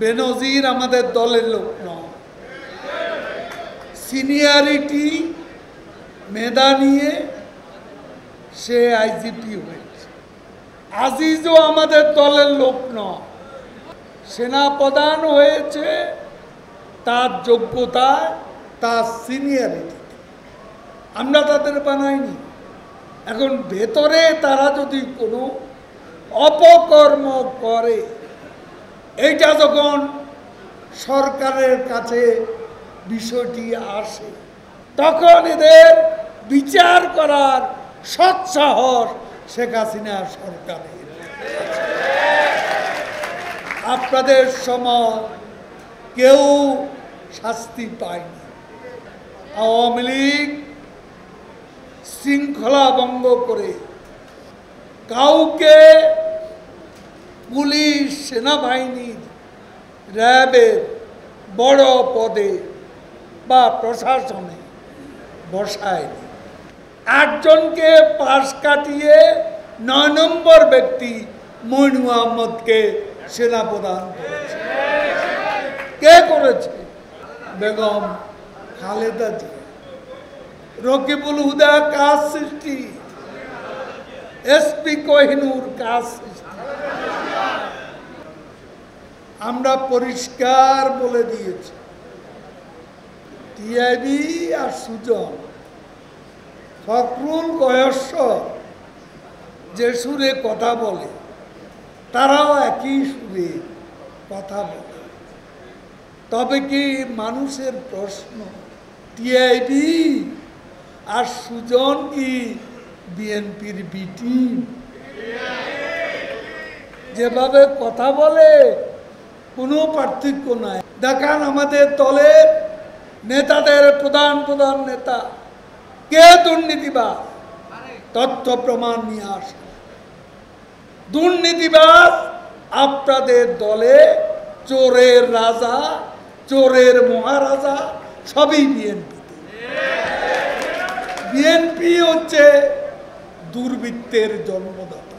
বেনজির আমাদের দলের লোক নয়। সিনিয়রিটি মেধা নিয়ে সে আইজিপি হয়েছে। আজিজও আমাদের দলের লোক নয়, সেনাপ্রধান হয়েছে তার যোগ্যতায়, তার সিনিয়রিটি। আমরা তাদের বানাইনি। এখন ভেতরে তারা যদি কোনো অপকর্ম করে, এইটা যখন সরকারের কাছে বিষয়টি আসে, তখন এদের বিচার করার সৎসাহস শেখ হাসিনা সরকারের। আপনাদের সময় কেউ শাস্তি পায়নি। আওয়ামী লীগ শৃঙ্খলা ভঙ্গ করে কাউকে পুলিশ, সেনাবাহিনীর, র্যাবের বড় পদে বা প্রশাসনে বসায়নি। 8 জনকে পাশ কাটিয়ে 9 নম্বর ব্যক্তি মইনু আহমদকে সেনাপ্রধান করেছে। কে করেছে? বেগম খালেদা জিয়া। রকিবুল হুদা কাজ সৃষ্টি, এসপি কোহিনুর কাজ সৃষ্টি। আমরা পরিষ্কার বলে দিয়েছি, টিআইবি আর সুজন, ফখরুল গয়েশ্বর যে সুরে কথা বলে, তারাও একই সুরে কথা বলে। তবে কি মানুষের প্রশ্ন, টিআইবি আর সুজন কি বিএনপির বি টিম? যেভাবে কথা বলে কোনো পার্থক্য নাই। দেখান আমাদের দলের নেতাদের, প্রধান প্রধান নেতা কে দুর্নীতিবাজ, তথ্য প্রমাণ নিয়ে আসে। দুর্নীতিবাজ আপনাদের দলে চোরের রাজা, চোরের মহারাজা সবই বিএনপিতে। বিএনপি হচ্ছে দুর্বৃত্তের জন্মদাতা।